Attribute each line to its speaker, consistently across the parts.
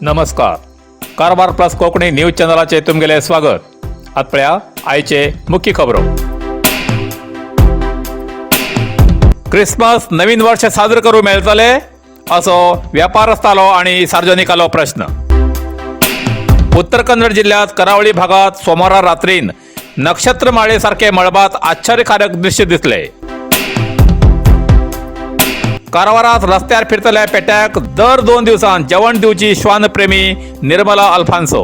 Speaker 1: नमस्कार. Karwar plus Konkani news चॅनलाचे तुमगेले स्वागत. आतपळ्या आयचे मुख्य खबरो. क्रिसमस नवीन वर्ष साजरे करू मेळटले असो व्यापारस्थालो आणि सार्वजनिकालो प्रश्न. उत्तर कन्नड जिल्ह्यात करावळी भागात सोमवार रात्रीन नक्षत्रमाळे सारखे मळबात आश्चर्यकारक दृश्य दिसले. कारवारात रस्त्यार फिरतल्या पेट्याक दर 2 दिवसांत जेवण दिवची श्वानप्रेमी निर्मला अल्फान्सो.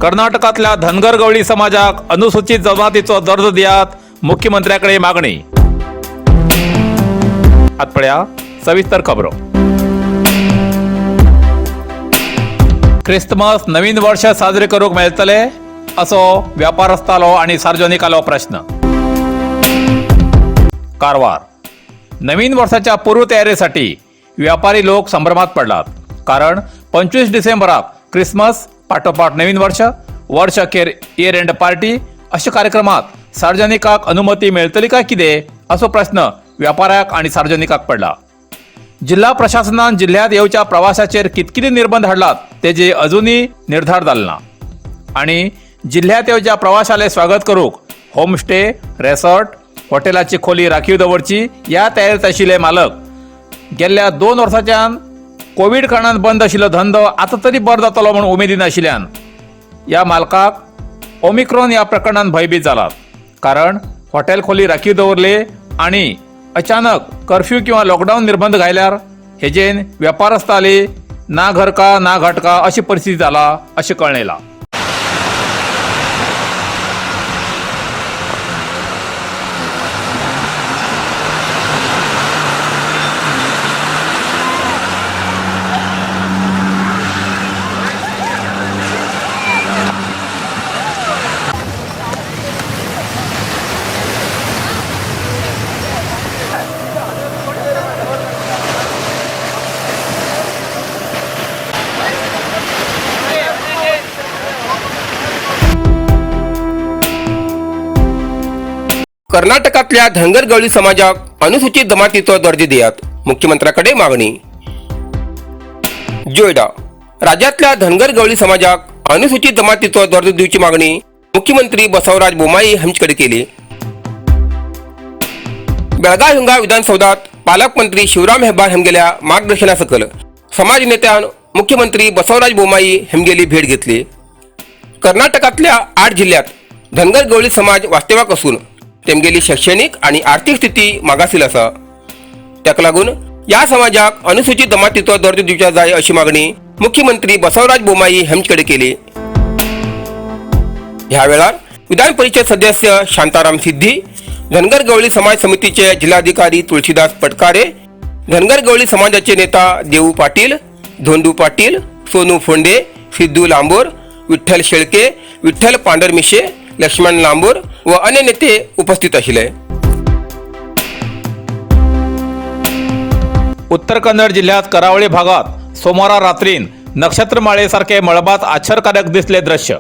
Speaker 1: कर्नाटकातल्या धनगर गवळी समाजाक अनुसूचित जमातीचो दर्जो दियात मुख्यमंत्र्याकडे मागणी. आतपळ्या सविस्तर खबरो. क्रिसमस नवीन वर्ष साजरे करूक मेळटले असो व्यापारस्थालो आणि सार्वजनिकालो प्रश्न. कारवार. नवीन वर्षाच्या पूर्वतयारीसाठी व्यापारी लोक संभ्रमात पडलात. कारण 25 डिसेंबराक क्रिसमस पाठोपाठ नवीन वर्ष अखेर इयर एंड पार्टी अशा कार्यक्रमात सार्वजनिकाक अनुमती मेळटली काय कितें असो प्रश्न व्यापाऱ्याक आणि सार्वजनिकाक पडला. जिल्हा प्रशासनान जिल्ह्यात येवच्या प्रवाशाचेर कितकिती निर्बंध हाडलात तेजे अजूनही निर्धार जालो ना. आणि जिल्ह्यात येवच्या प्रवाशाले स्वागत करूक होमस्टे, रेसॉर्ट, हॉटेलाची खोली राखीव दवरची ह्या तयारीत आशिल्ले मालक गेल्ल्या 2 वर्सांच्यान कोविड कारणान बंद आशिल्लो धंदो आतां तरी बरो जातलो म्हूण उमेदीन आशिल्ल्यान ह्या मालकाक ओमिक्रॉन ह्या प्रकरणान भयभीत जालात. कारण हॉटेल खोली राखीव दवरले आणि अचानक कर्फ्यू किंवा लॉकडाऊन निर्बंध घायल्यार हेजेन व्यापारस्थाली ना घर का ना घाट का अशी परिस्थिती जाला अशें कळयलां.
Speaker 2: कर्नाटकातल्या धनगर गवळी समाजाक अनुसूचित जमातीचो दर्जो दियात मुख्यमंत्र्याकडे मागणी. जोयडा. राज्यातल्या धनगर गवळी समाजाक अनुसूचित जमातीचो दर्जो दिवची मागणी मुख्यमंत्री बसवराज बोमाई हांचे केली. बेळगाव हिंगा विधानसौधात पालकमंत्री शिवराम हेब्बार हांगेल्या मार्गदर्शना सकल समाज नेत्यान मुख्यमंत्री बसवराज बोमाई हांगेली भेट घेतली. कर्नाटकातल्या 8 जिल्ह्यात धनगर गवळी समाज वास्तव्याक असून तेमगेली शैक्षणिक आणि आर्थिक स्थिती मागासील आसा. त्याक लागून या समाजाक अनुसूचित जमातीचो दर्जो दिवचा जाय अशी मागणी मुख्यमंत्री बसवराज बोमाई हांचे केली. ह्या वेळार विधान परिषद सदस्य शांताराम सिद्धी, धनगर गवळी समाज समितीचे जिल्हाधिकारी तुळशीदास पटकारे, धनगर गवळी समाजाचे नेता देऊ पाटील, धोंडू पाटील, सोनू फोंडे, सिद्धू लांबोर, विठ्ठल शेळके, विठ्ठल पांढरमिशे, लक्ष्मण लांबोर व अन्य नेते उपस्थित आशिल्ले.
Speaker 1: उत्तर कन्नड जिल्ह्यात करावळी भागात सोमवार रात्रीन नक्षत्रमाळे सारखे मळबात आश्चर्यकारक दिसले दृश्य.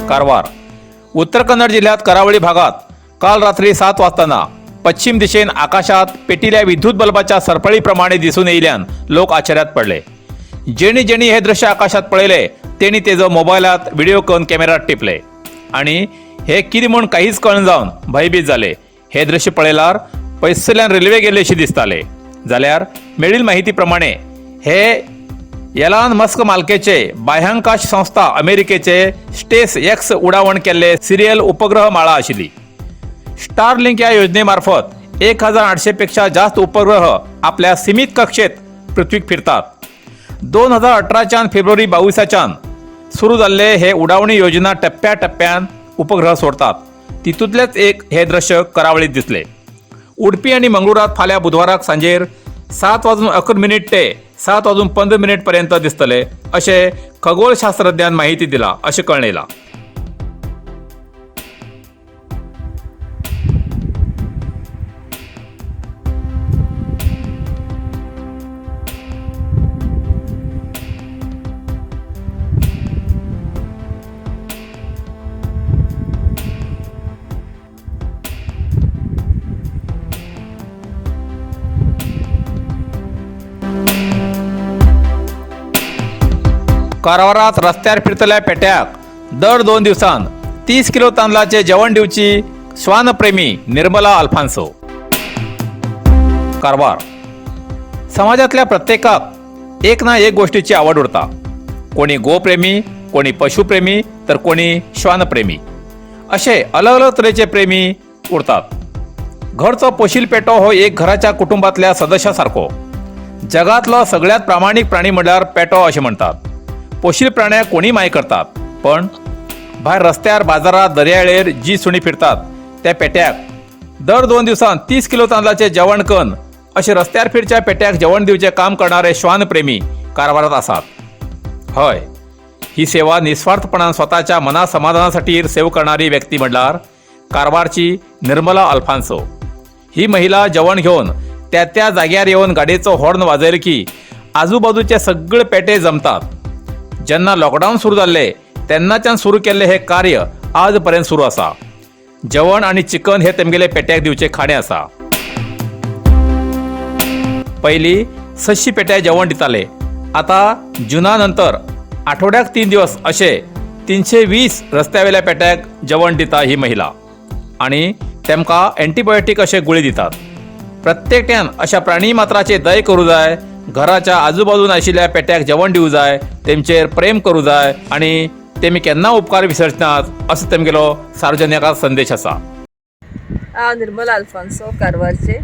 Speaker 1: कारवार. उत्तर कन्नड जिल्ह्यात करावळी भागात काल रात्री 7 वाजताना पश्चिम दिशेन आकाशात पेटिल्या विद्युत बल्बाच्या सरपळीप्रमाणे दिसून येयल्यान लोक आश्चर्यात पडले. जेणी हे दृश्य आकाशात पळयले तेणी तेजो मोबायलात व्हिडिओ करून कॅमेरात टिपले आणि हे कितें म्हूण काहीच कळना जावन भयभीत जाले. हे दृश्य पळयल्यार पयसल्यान रेल्वे गेल्लेशी दिसताले. जाल्यार मेळील माहिती प्रमाणे हे एलॉन मस्क मालकेचे बाह्यांकाश संस्था अमेरिकेचे स्पेस एक्स उडावण केल्ले सिरियल उपग्रह माळा आशिल्ली. स्टारलिंक या योजनेमार्फत 1800 पेक्षा जास्त उपग्रह आपल्या सीमित कक्षेत पृथ्वीक फिरतात. 2018च्यान फेब्रुवारी 22च्यान सुरू जाल्ले हे उडावणी योजना टप्प्याटप्प्यान उपग्रह सोडतात. तितूंतलेच एक हे दृश्य करावळीत दिसले. उडपी आणि मंगळुरात फाल्यां बुधवाराक सांजेर 7:11 ते 7:15 पर्यंत दिसतले अशें खगोलशास्त्रज्ञान माहिती दिला अशें कळयलां. कारवारात रस्त्यार फिरतल्या पेट्याक दर 2 दिवसांत 30 किलो तांदळाचे जेवण दिवची श्वानप्रेमी निर्मला अल्फान्सो. कारवार समाजातल्या प्रत्येकाक एक ना एक गोष्टीची आवड उरता. कोणी गोप्रेमी, कोणी पशुप्रेमी, तर कोणी श्वानप्रेमी. असे अलग अलग तरेचे प्रेमी उरतात. घरचो पोशील पेटो हो एक घराच्या कुटुंबातल्या सदस्यासारखो. जगातलो सगळ्यात प्रामाणिक प्राणी म्हणल्यार पेटो असे म्हणतात. पोशील प्राण्याक कोणी माय करतात, पण भायर रस्त्यार, बाजारात, दर्याळेर जी सुणी फिरतात त्या पेट्याक दर 2 दिवसांत 30 किलो तांदळाचे जेवण कन असे रस्त्यार फिरच्या पेट्याक जेवण दिवचे काम करणारे श्वानप्रेमी कारवारात आसात. हय, ही सेवा निस्वार्थपणान स्वतःच्या मना समाधानासाठी सेव करणारी व्यक्ती म्हणल्यार कारवारची निर्मला अल्फान्सो. ही महिला जेवण घेऊन त्या जाग्यार येऊन गाडयेचो हॉर्न वाजयलो की आजूबाजूचे सगळे पेटे जमतात. जेन्ना लॉकडाऊन सुरू जाल्ले तेन्नाच्यान सुरू केल्ले हे कार्य आज पर्यंत सुरू आसा. जेवण आणि चिकन हे तेमगेले पेट्याक दिवचे खाणे आसा. पयलीं 600 पेट्या जेवण दिताले. आता जुना नंतर आठवड्याक 3 दिवस असे 320 रस्त्यावेल्या पेट्याक जेवण दिता ही महिला. आणि तेमकां एंटीबायोटीक असे गुळी दितात. प्रत्येकट्यान अशा प्राणी मात्राचे दय करूं जाय. घराच्या आजूबाजून आशिल्ल्या पेट्याक जेवण दिवं जाय. तेमचेर प्रेम करूं जाय आणि तेमी केन्ना उपकार विसरनात असो तेमगेलो सार्वजनिकांक संदेश आसा.
Speaker 3: हांव निर्मला अल्फान्सो कारवारचे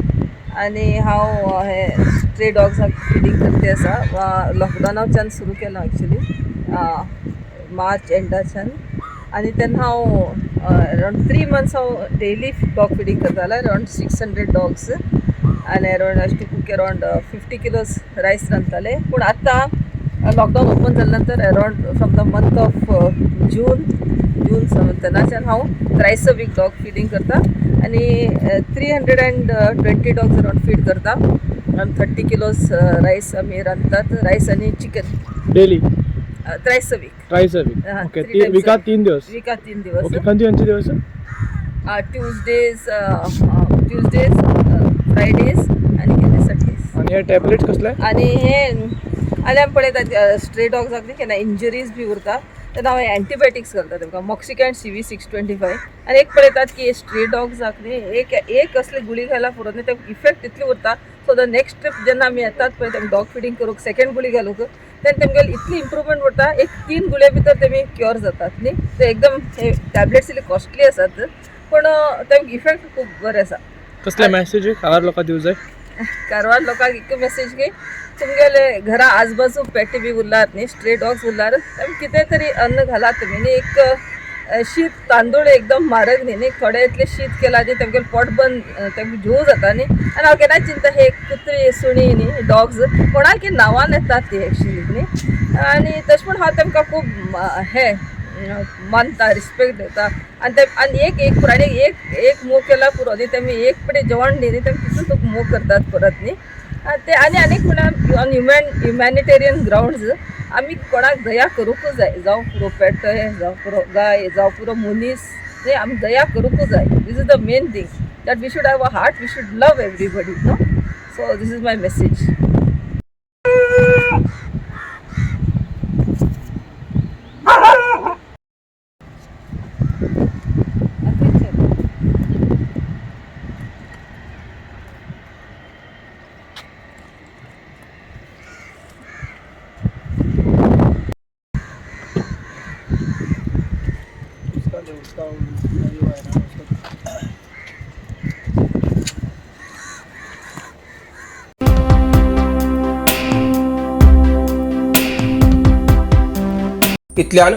Speaker 3: आनी हांव हे स्ट्रे डॉग्साक फिडींग करते आसा. लॉकडावनाच्यान सुरू केलां एक्चुली मार्च एंडाच्यान. आनी तेन्ना हांव अरावंड 3 months हांव डेली डॉग फिडींग करतालें. अरावंड 600 डॉग्स आनी अरावंड अशें कुक अरावंड 50 kilos रायस रांदतालें. पूण आतां लॉकडावन ओपन जाल्या नंतर around from the month of June तेन्नाच्यान हांव थ्रायस अ वीक डॉग फिडींग करता आनी 320 डॉग्स अरावंड फीड करता. आनी 30 kilos रायस आमी रांदतात. रायस आनी chicken
Speaker 4: daily
Speaker 3: thrice a week.
Speaker 4: Okay, विकात 3 दिवस.
Speaker 3: विकात 3 दिवस.
Speaker 4: ओके, खंयचे दिवस?
Speaker 3: ट्यूजडेज, फ्रायडेज आनी सॅटर्डेज.
Speaker 4: आणि हे टॅबलेट्स कसले?
Speaker 3: आनी आमी पळयतात स्ट्रे डॉग्साक न्ही केन्ना इंजरीज बी उरता तेन्ना हांव एंटीबायोटिक्स घालता तेमकां, मॉक्सिकॅन CV 625. आनी एक पळयतात की स्ट्रे डॉग्साक न्ही एक असली गुळी घाला पुरो न्ही तेका इफेक्ट तितली उरता. सो द नेक्स्ट ट्रीप जेन्ना आमी येतात पळय तेमकां डॉग फिडींग करूंक सेकंड गुळी घालूंक तेन्ना तेमगेली इतली इम्प्रुवमेंट उरता. एक 3 गुळये भितर तेमी क्युअर जातात न्ही. ते एकदम हे टॅबलेट्स इल्ले कॉस्टली आसात पण तेमकां इफेक्ट खूब बरें आसा.
Speaker 4: कसले मॅसेज कारवार लोकांक दिवं जाय?
Speaker 3: कारवार लोकांक एक मेसेज की तुमगेले घरा आजबाजू पेटी बी उरलात न्ही, स्ट्रे डॉग्स उरल्यार कितें तरी अन्न घालात तुमी न्ही. एक शीत तांदूळ एकदम म्हारग न्ही. थोडे इतले शीत केला न्ही तेमगेले पोट बंद तेमकां जेव जाता न्ही. आनी हांव केन्ना चिंता हे कुत्री सुणी न्ही डॉग्स कोणाकी नांवान येतात ती एक्चुली न्ही. आनी तशें पूण हांव तेमकां खूब हे मानता, रिस्पेक्ट दिता. आनी एक प्राणी एक मोग केला पुरो न्ही. तेमी एक पडे जेवण न्ही तेमी तितून तुका मोग करतात परत न्ही. ते आनी अनेक म्हणल्यार ऑन ह्युमॅनिटेरियन ग्राउंड्स आमी कोणाक दया करूंकूच जाय. जावं पुरो पेट जावं पुरो गाय जावं पुरो मनीस ते आमी दया करूंकूच जाय. This is the main thing that we should have a heart. We should love everybody no. So this is my message.
Speaker 2: इतल्यान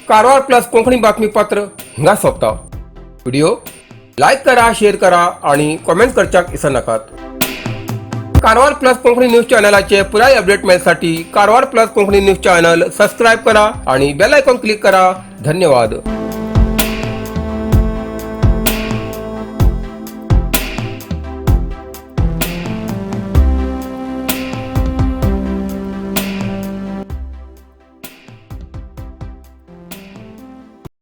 Speaker 2: कारवार प्लस कोंकणी बातमीपत्र हिंगा सोंपता. व्हिडिओ लाईक करा, शेअर करा आणि कमेंट करच्याक विसरू नकात. कारवार प्लस कोंकणी न्यूज चॅनलाचे पुराय अपडेट मेळसाठी Karwar plus Konkani news channel subscribe करा आणि बेल आयकॉन क्लिक करा. धन्यवाद.